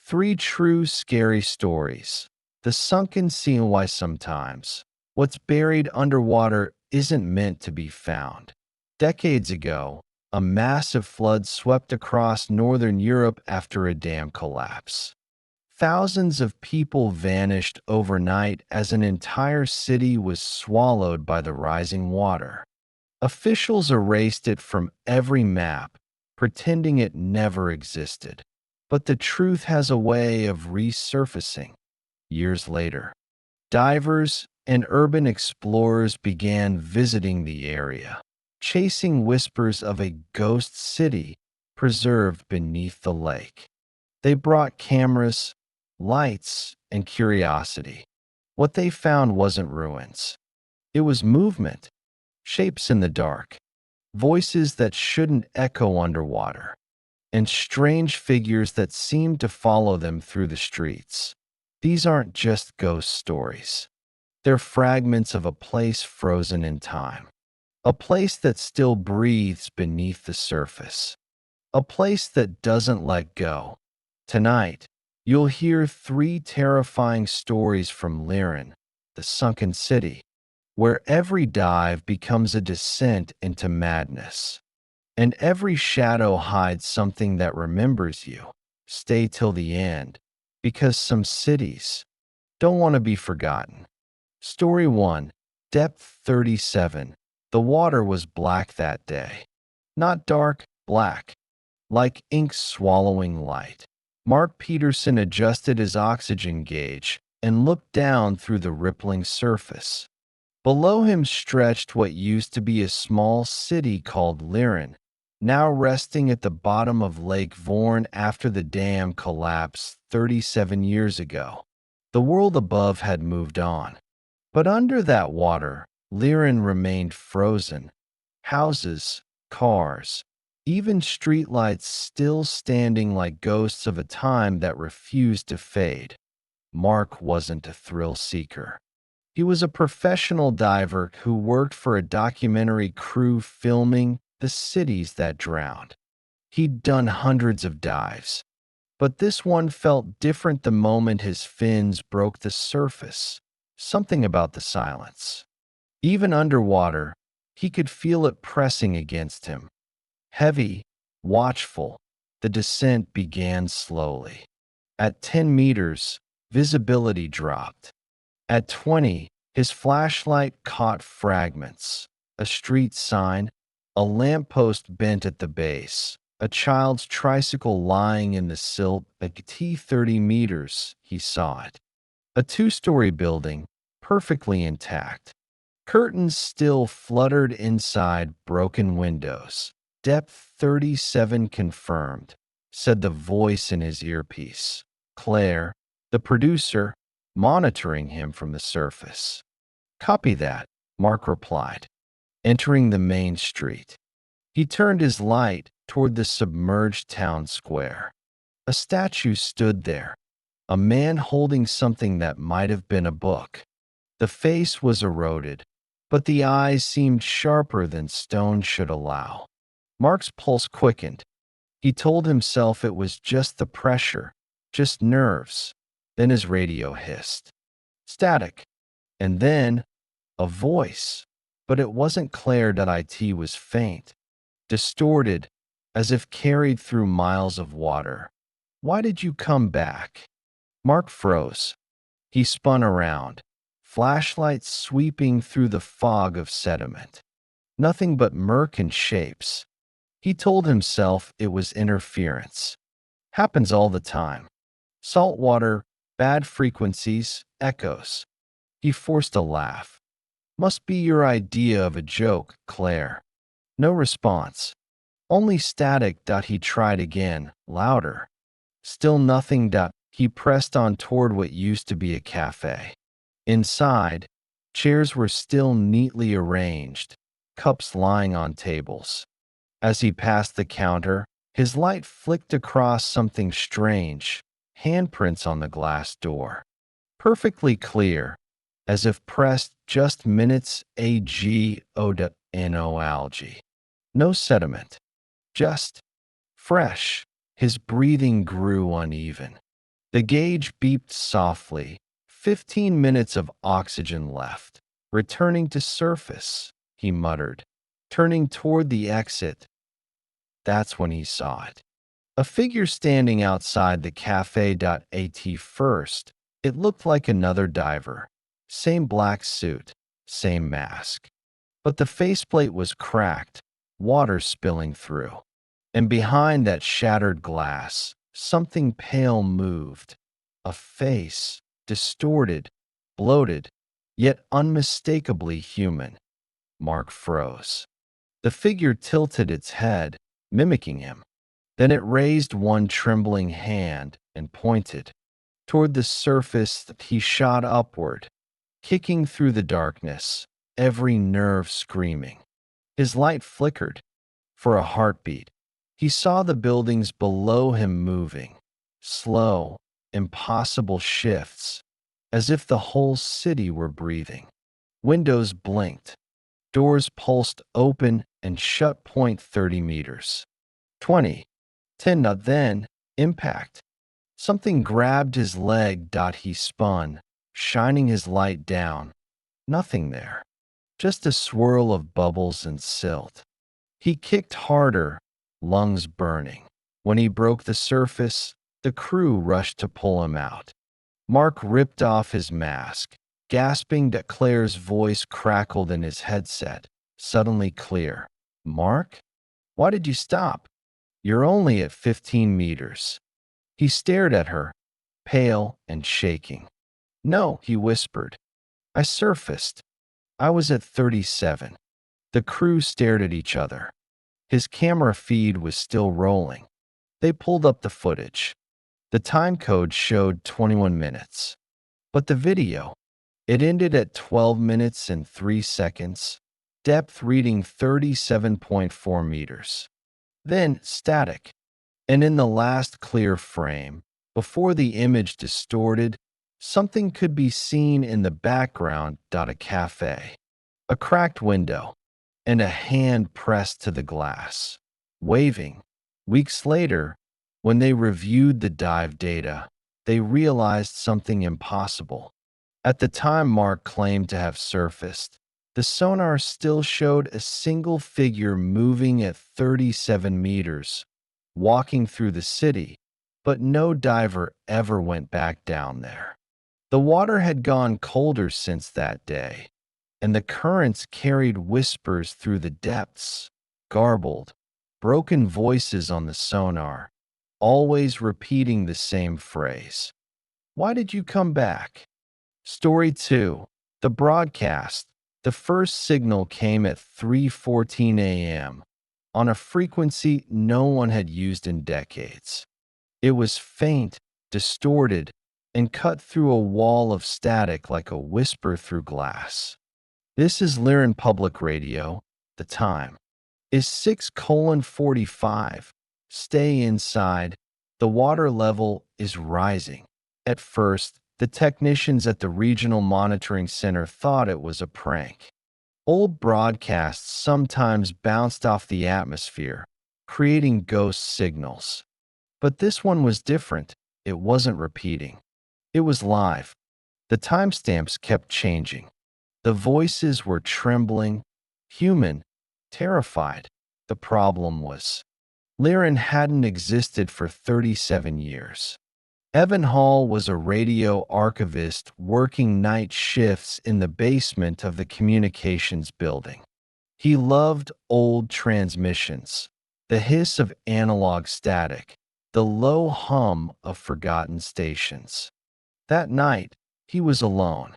Three true scary stories. The sunken sea and why sometimes what's buried underwater isn't meant to be found. Decades ago, a massive flood swept across northern Europe after a dam collapse. Thousands of people vanished overnight as an entire city was swallowed by the rising water. Officials erased it from every map, pretending it never existed. But the truth has a way of resurfacing. Years later, divers and urban explorers began visiting the area, chasing whispers of a ghost city preserved beneath the lake. They brought cameras, lights, and curiosity. What they found wasn't ruins. It was movement, shapes in the dark, voices that shouldn't echo underwater, and strange figures that seemed to follow them through the streets. These aren't just ghost stories. They're fragments of a place frozen in time, a place that still breathes beneath the surface, a place that doesn't let go. Tonight, you'll hear three terrifying stories from Lirren, the sunken city, where every dive becomes a descent into madness, and every shadow hides something that remembers you. Stay till the end, because some cities don't want to be forgotten. Story 1. Depth 37. The water was black that day. Not dark, black, like ink swallowing light. Mark Peterson adjusted his oxygen gauge and looked down through the rippling surface. Below him stretched what used to be a small city called Lirren, now resting at the bottom of Lake Vorn after the dam collapsed 37 years ago. The world above had moved on. But under that water, Lirren remained frozen. Houses, cars, even streetlights still standing like ghosts of a time that refused to fade. Mark wasn't a thrill seeker. He was a professional diver who worked for a documentary crew filming the cities that drowned. He'd done hundreds of dives, but this one felt different the moment his fins broke the surface. Something about the silence. Even underwater, he could feel it pressing against him. Heavy, watchful, the descent began slowly. At 10 meters, visibility dropped. At 20, his flashlight caught fragments. A street sign, a lamppost bent at the base, a child's tricycle lying in the silt. At 30 meters, he saw it. A two-story building, perfectly intact. Curtains still fluttered inside broken windows. Depth 37 confirmed, said the voice in his earpiece. Claire, the producer, monitoring him from the surface. Copy that, Mark replied, entering the main street. He turned his light toward the submerged town square. A statue stood there, a man holding something that might have been a book. The face was eroded, but the eyes seemed sharper than stone should allow. Mark's pulse quickened. He told himself it was just the pressure, just nerves. Then his radio hissed. Static. And then a voice. But it wasn't Claire. It was faint, distorted, as if carried through miles of water. Why did you come back? Mark froze. He spun around, flashlight sweeping through the fog of sediment. Nothing but murk and shapes. He told himself it was interference. Happens all the time. Salt water, bad frequencies, echoes. He forced a laugh. Must be your idea of a joke, Claire. No response. Only static. He tried again, louder. Still nothing. He pressed on toward what used to be a cafe. Inside, chairs were still neatly arranged, cups lying on tables. As he passed the counter, his light flicked across something strange, handprints on the glass door. Perfectly clear, as if pressed just minutes ago. No algae. No sediment. Just fresh. His breathing grew uneven. The gauge beeped softly. 15 minutes of oxygen left. Returning to surface, he muttered. Turning toward the exit, that's when he saw it. A figure standing outside the cafe.at first. It looked like another diver. Same black suit, same mask. But the faceplate was cracked, water spilling through. And behind that shattered glass, something pale moved. A face, distorted, bloated, yet unmistakably human. Mark froze. The figure tilted its head, mimicking him. Then it raised one trembling hand and pointed. Toward the surface, he shot upward, kicking through the darkness, every nerve screaming. His light flickered. For a heartbeat, he saw the buildings below him moving, slow, impossible shifts, as if the whole city were breathing. Windows blinked. Doors pulsed open and shut. 30 meters. 20. 10. Then, impact. Something grabbed his leg. He spun, shining his light down. Nothing there. Just a swirl of bubbles and silt. He kicked harder, lungs burning. When he broke the surface, the crew rushed to pull him out. Mark ripped off his mask. Gasping, Claire's voice crackled in his headset, suddenly clear. Mark? Why did you stop? You're only at 15 meters. He stared at her, pale and shaking. No, he whispered. I surfaced. I was at 37. The crew stared at each other. His camera feed was still rolling. They pulled up the footage. The time code showed 21 minutes. But the video, it ended at 12 minutes and 3 seconds, depth reading 37.4 meters. Then static. And in the last clear frame, before the image distorted, something could be seen in the background. A cafe. A cracked window, and a hand pressed to the glass, waving. Weeks later, when they reviewed the dive data, they realized something impossible. At the time Mark claimed to have surfaced, the sonar still showed a single figure moving at 37 meters, walking through the city, but no diver ever went back down there. The water had gone colder since that day, and the currents carried whispers through the depths, garbled, broken voices on the sonar, always repeating the same phrase. Why did you come back? Story 2. The broadcast. The first signal came at 3:14 a.m. on a frequency no one had used in decades. It was faint, distorted, and cut through a wall of static like a whisper through glass. This is Lirren Public Radio. The time is 6:45. Stay inside. The water level is rising. At first, the technicians at the Regional Monitoring Center thought it was a prank. Old broadcasts sometimes bounced off the atmosphere, creating ghost signals. But this one was different. It wasn't repeating. It was live. The timestamps kept changing. The voices were trembling, human, terrified. The problem was, Lirren hadn't existed for 37 years. Evan Hall was a radio archivist working night shifts in the basement of the communications building. He loved old transmissions, the hiss of analog static, the low hum of forgotten stations. That night, he was alone.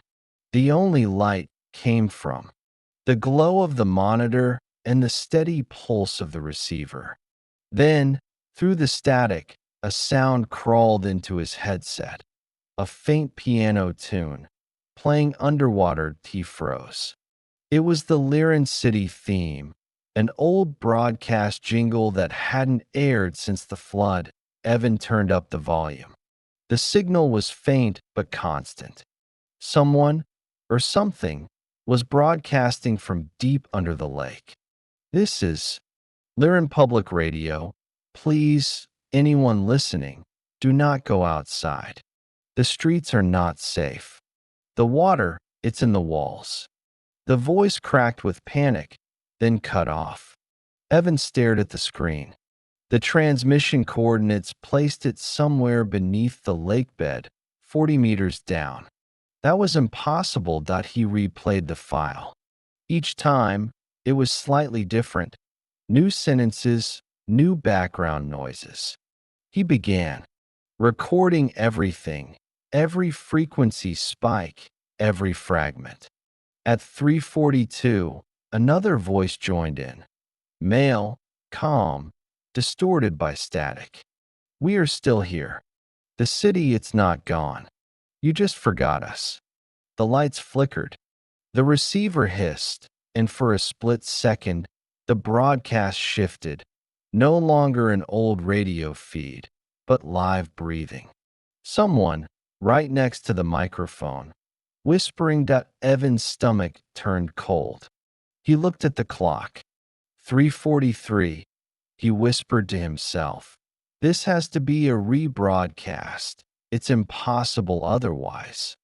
The only light came from the glow of the monitor and the steady pulse of the receiver. Then, through the static, a sound crawled into his headset, a faint piano tune, playing underwater. He froze. It was the Lirren City theme, an old broadcast jingle that hadn't aired since the flood. Evan turned up the volume. The signal was faint but constant. Someone, or something, was broadcasting from deep under the lake. This is Lirren Public Radio. Please, anyone listening, do not go outside. The streets are not safe. The water, it's in the walls. The voice cracked with panic, then cut off. Evan stared at the screen. The transmission coordinates placed it somewhere beneath the lake bed, 40 meters down. That was impossible. He replayed the file. Each time, it was slightly different. New sentences, new background noises. He began recording everything, every frequency spike, every fragment. At 3:42, another voice joined in. Male, calm, distorted by static. We are still here. The city, it's not gone. You just forgot us. The lights flickered. The receiver hissed, and for a split second, the broadcast shifted. No longer an old radio feed, but live breathing. Someone, right next to the microphone, whispering. Evan's stomach turned cold. He looked at the clock. 3:43. He whispered to himself. This has to be a rebroadcast. It's impossible otherwise.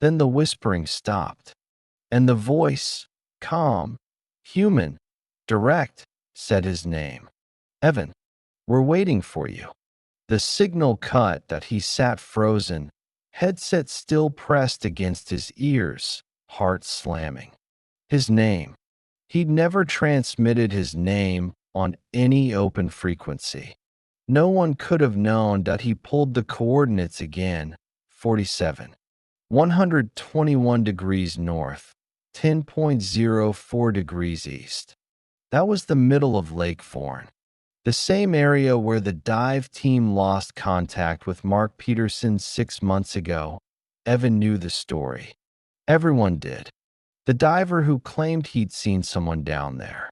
Then the whispering stopped, and the voice, calm, human, direct, said his name. Evan, we're waiting for you. The signal cut. He sat frozen, headset still pressed against his ears, heart slamming. His name. He'd never transmitted his name on any open frequency. No one could have known. He pulled the coordinates again. 47. 121 degrees north, 10.04 degrees east. That was the middle of Lake Vorn, the same area where the dive team lost contact with Mark Peterson 6 months ago. Evan knew the story. Everyone did. The diver who claimed he'd seen someone down there.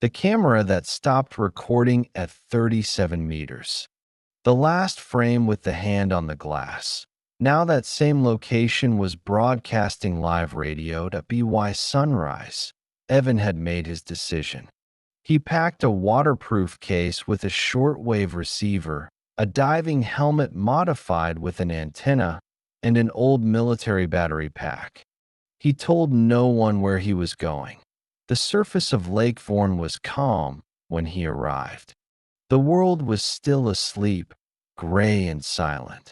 The camera that stopped recording at 37 meters. The last frame with the hand on the glass. Now that same location was broadcasting live radio to BY Sunrise. Evan had made his decision. He packed a waterproof case with a shortwave receiver, a diving helmet modified with an antenna, and an old military battery pack. He told no one where he was going. The surface of Lake Vorn was calm when he arrived. The world was still asleep, gray and silent.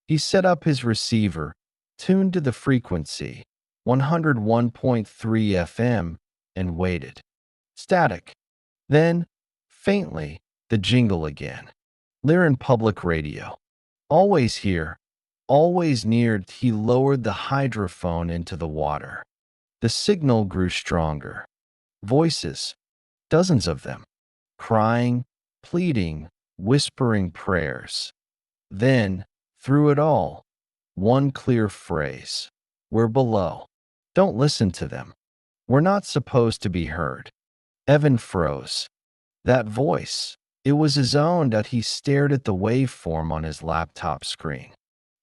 He set up his receiver, tuned to the frequency, 101.3 FM, and waited. Static. Then, faintly, the jingle again. Lirren Public Radio. Always here, always near. He lowered the hydrophone into the water. The signal grew stronger. Voices, dozens of them, crying, pleading, whispering prayers. Then, through it all, one clear phrase. We're below. Don't listen to them. We're not supposed to be heard. Evan froze. That voice, it was his own. He stared at the waveform on his laptop screen.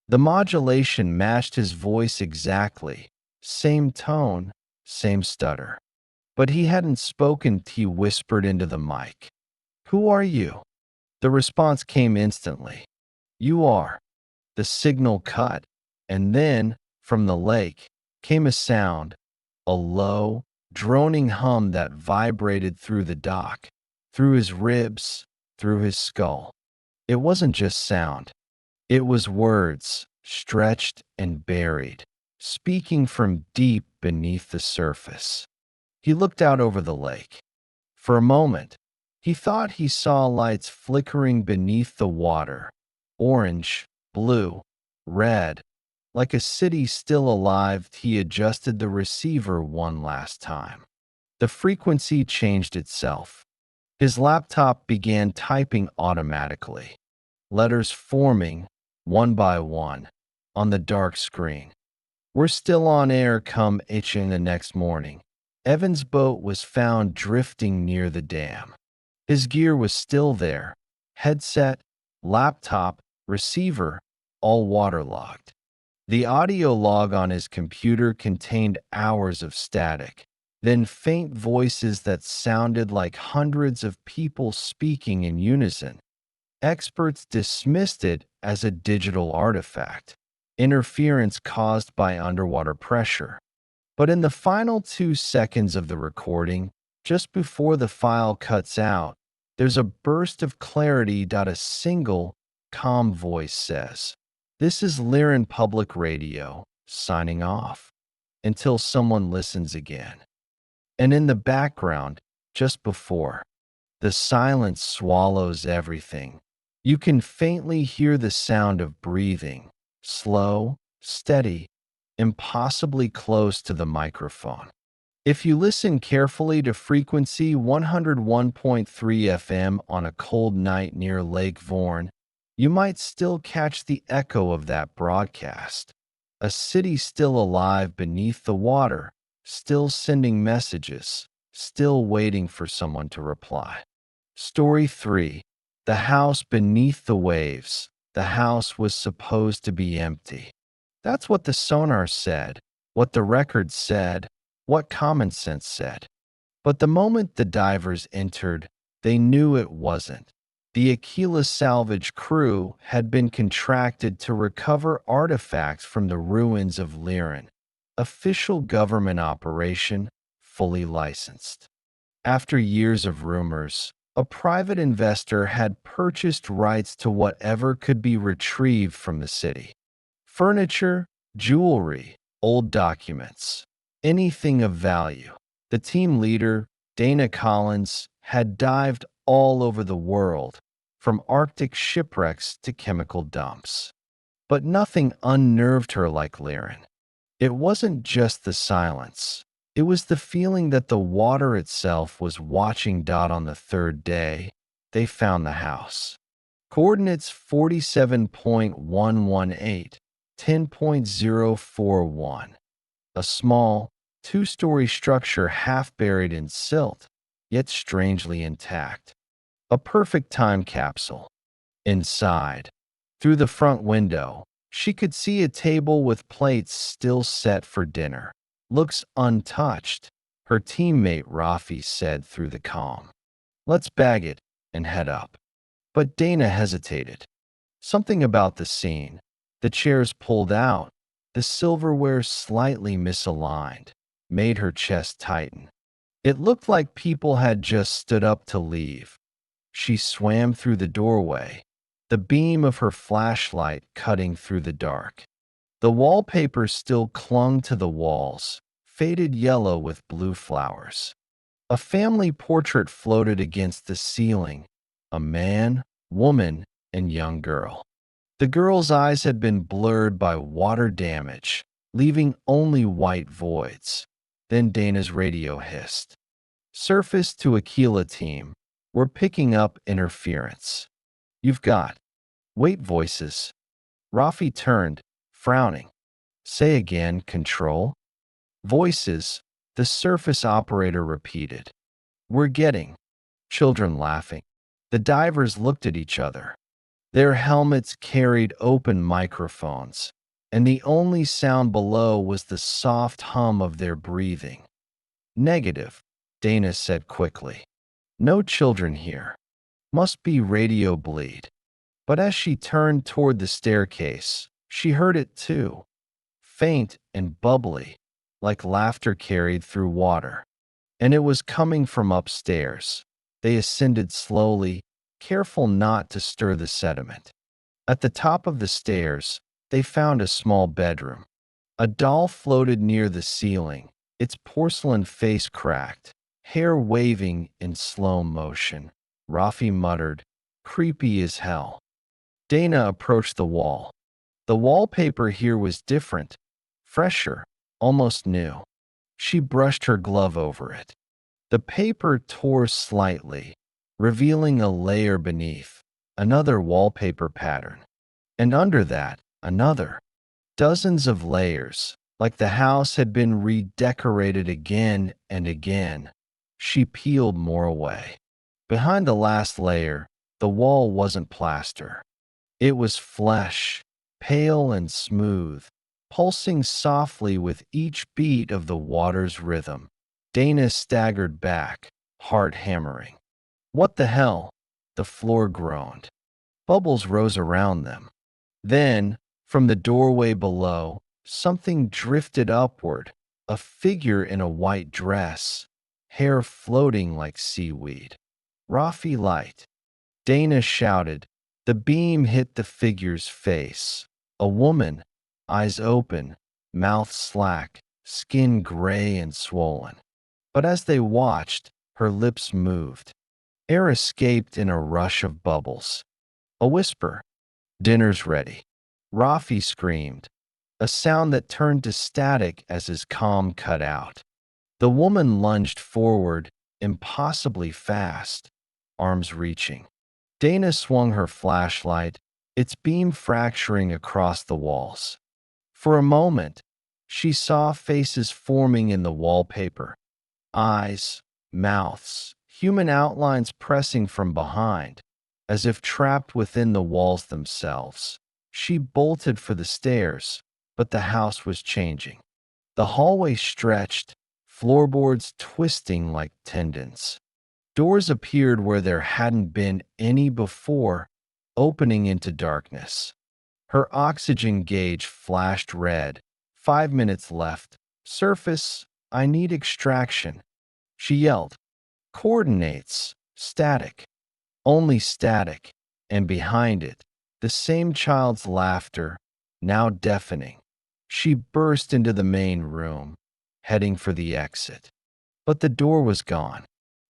The modulation matched his voice exactly. Same tone, same stutter. But he hadn't spoken. He whispered into the mic. Who are you? The response came instantly. You are. The signal cut, and then, from the lake, came a sound, a low, droning hum that vibrated through the dock, through his ribs, through his skull. It wasn't just sound. It was words, stretched and buried, speaking from deep beneath the surface. He looked out over the lake. For a moment, he thought he saw lights flickering beneath the water, orange, blue, red, like a city still alive. He adjusted the receiver one last time. The frequency changed itself. His laptop began typing automatically, letters forming, one by one, on the dark screen. We're still on air. Come itching the next morning. Evan's boat was found drifting near the dam. His gear was still there. Headset, laptop, receiver, all waterlogged. The audio log on his computer contained hours of static, then faint voices that sounded like hundreds of people speaking in unison. Experts dismissed it as a digital artifact. interference caused by underwater pressure. But in the final 2 seconds of the recording, just before the file cuts out, there's a burst of clarity. A single, calm voice says, "This is Lirren Public Radio, signing off. Until someone listens again." And in the background, just before, the silence swallows everything. You can faintly hear the sound of breathing, slow, steady, impossibly close to the microphone. If you listen carefully to frequency 101.3 FM on a cold night near Lake Vorn, you might still catch the echo of that broadcast. A city still alive beneath the water, still sending messages, still waiting for someone to reply. Story 3. The house beneath the waves. The house was supposed to be empty. That's what the sonar said, what the record said, what common sense said. But the moment the divers entered, they knew it wasn't. The Aquila salvage crew had been contracted to recover artifacts from the ruins of Lirren. Official government operation, fully licensed. After years of rumors, a private investor had purchased rights to whatever could be retrieved from the city. Furniture, jewelry, old documents, anything of value. The team leader, Dana Collins, had dived all over the world, from Arctic shipwrecks to chemical dumps. But nothing unnerved her like Lirren. It wasn't just the silence. It was the feeling that the water itself was watching. On the third day, they found the house. Coordinates 47.118, 10.041. A small, two-story structure half buried in silt, yet strangely intact. A perfect time capsule. Inside, through the front window, she could see a table with plates still set for dinner. "Looks untouched," her teammate Rafi said through the comm. "Let's bag it and head up." But Dana hesitated. Something about the scene, the chairs pulled out, the silverware slightly misaligned, made her chest tighten. It looked like people had just stood up to leave. She swam through the doorway, the beam of her flashlight cutting through the dark. The wallpaper still clung to the walls, faded yellow with blue flowers. A family portrait floated against the ceiling, a man, woman, and young girl. The girl's eyes had been blurred by water damage, leaving only white voids. Then Dana's radio hissed. "Surface to Aquila team. We're picking up interference. You've got." "Wait, voices." Rafi turned, frowning. "Say again, control." "Voices," the surface operator repeated. "We're getting." Children laughing. The divers looked at each other. Their helmets carried open microphones, and the only sound below was the soft hum of their breathing. "Negative," Dana said quickly. "No children here. Must be radio bleed." But as she turned toward the staircase, she heard it too. Faint and bubbly, like laughter carried through water. And it was coming from upstairs. They ascended slowly, careful not to stir the sediment. At the top of the stairs, they found a small bedroom. A doll floated near the ceiling, its porcelain face cracked, hair waving in slow motion. Rafi muttered, "Creepy as hell." Dana approached the wall. The wallpaper here was different, fresher, almost new. She brushed her glove over it. The paper tore slightly, revealing a layer beneath, another wallpaper pattern. And under that, another. Dozens of layers, like the house had been redecorated again and again. She peeled more away. Behind the last layer, the wall wasn't plaster. It was flesh, pale and smooth, pulsing softly with each beat of the water's rhythm. Dana staggered back, heart hammering. "What the hell?" The floor groaned. Bubbles rose around them. Then, From the doorway below, something drifted upward, a figure in a white dress, hair floating like seaweed. "Rafi light," Dana shouted. The beam hit the figure's face. A woman, eyes open, mouth slack, skin gray and swollen. But as they watched, her lips moved. Air escaped in a rush of bubbles. A whisper, "Dinner's ready." Rafi screamed, a sound that turned to static as his comm cut out. The woman lunged forward, impossibly fast, arms reaching. Dana swung her flashlight, its beam fracturing across the walls. For a moment, she saw faces forming in the wallpaper. Eyes, mouths, human outlines pressing from behind, as if trapped within the walls themselves. She bolted for the stairs, but the house was changing. The hallway stretched, floorboards twisting like tendons. Doors appeared where there hadn't been any before, opening into darkness. Her oxygen gauge flashed red. 5 minutes left. "Surface, I need extraction." She yelled. "Coordinates. Static." Only static. And behind it, the same child's laughter, now deafening. She burst into the main room, heading for the exit. But the door was gone.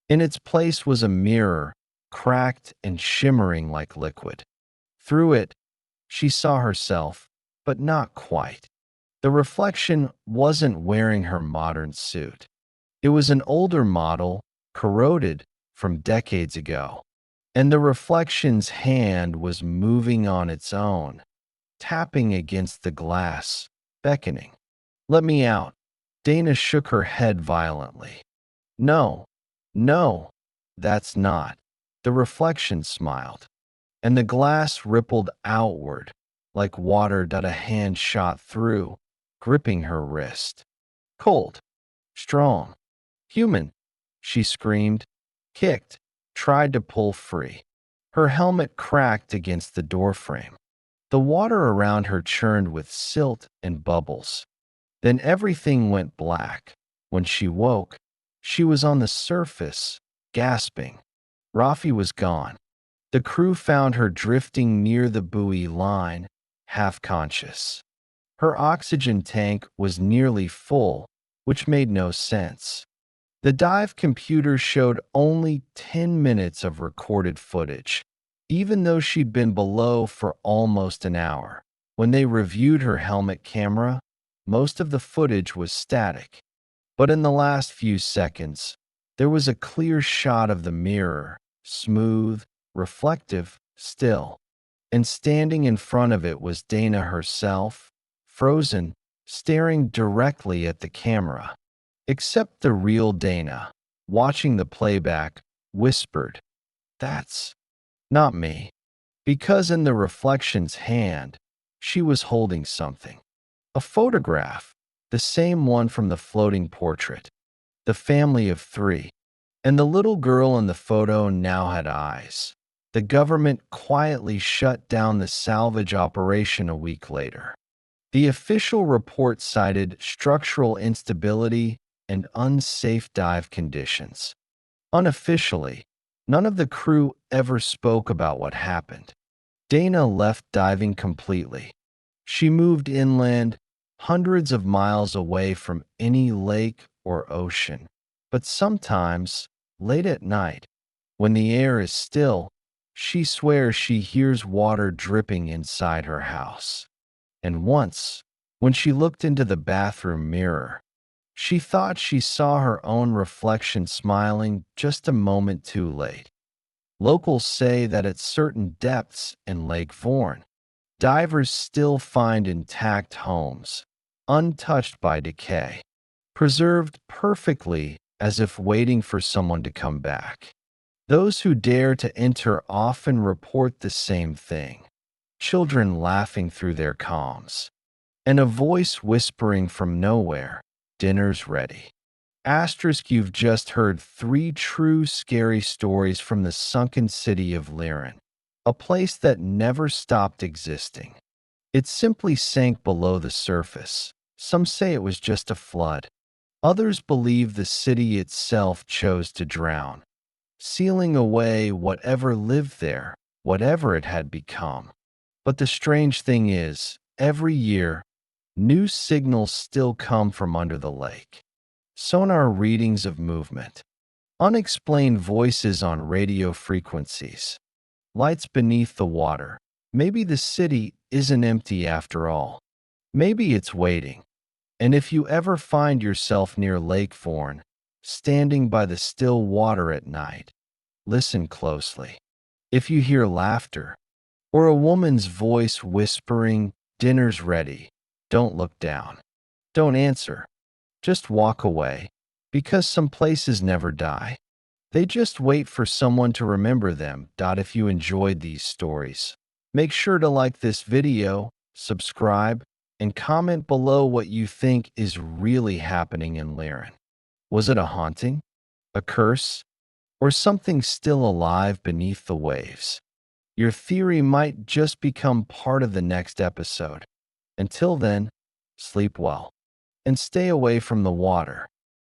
In its place was a mirror, cracked and shimmering like liquid. Through it, she saw herself, but not quite. The reflection wasn't wearing her modern suit. It was an older model, corroded from decades ago. And the reflection's hand was moving on its own, tapping against the glass, beckoning. "Let me out." Dana shook her head violently. "No, no, that's not." The reflection smiled, and the glass rippled outward like water that a hand shot through, gripping her wrist. Cold, strong, human, she screamed, kicked, tried to pull free. Her helmet cracked against the doorframe. The water around her churned with silt and bubbles. Then everything went black. When she woke, she was on the surface, gasping. Rafi was gone. The crew found her drifting near the buoy line, half conscious. Her oxygen tank was nearly full, which made no sense. The dive computer showed only 10 minutes of recorded footage, even though she'd been below for almost an hour. When they reviewed her helmet camera, most of the footage was static. But in the last few seconds, there was a clear shot of the mirror, smooth, reflective, still. And standing in front of it was Dana herself, frozen, staring directly at the camera. Except the real Dana, watching the playback, whispered, "That's not me." Because in the reflection's hand, she was holding something. A photograph, the same one from the floating portrait. The family of 3. And the little girl in the photo now had eyes. The government quietly shut down the salvage operation a week later. The official report cited structural instability and unsafe dive conditions. Unofficially, none of the crew ever spoke about what happened. Dana left diving completely. She moved inland, hundreds of miles away from any lake or ocean. But sometimes, late at night, when the air is still, she swears she hears water dripping inside her house. And once, when she looked into the bathroom mirror, she thought she saw her own reflection smiling just a moment too late. Locals say that at certain depths in Lake Vorn, divers still find intact homes, untouched by decay, preserved perfectly as if waiting for someone to come back. Those who dare to enter often report the same thing: children laughing through their comms, and a voice whispering from nowhere, "Dinner's ready." Asterisk, you've just heard 3 true scary stories from the sunken city of Lirren, a place that never stopped existing. It simply sank below the surface. Some say it was just a flood. Others believe the city itself chose to drown, sealing away whatever lived there, whatever it had become. But the strange thing is, every year, new signals still come from under the lake. Sonar readings of movement, unexplained voices on radio frequencies, lights beneath the water. Maybe the city isn't empty after all. Maybe it's waiting. And if you ever find yourself near Lake Vorn, standing by the still water at night, listen closely. If you hear laughter, or a woman's voice whispering, "Dinner's ready," don't look down. Don't answer. Just walk away, because some places never die. They just wait for someone to remember them. If you enjoyed these stories, make sure to like this video, subscribe, and comment below what you think is really happening in Lirren. Was it a haunting, a curse, or something still alive beneath the waves? Your theory might just become part of the next episode. Until then, sleep well and stay away from the water.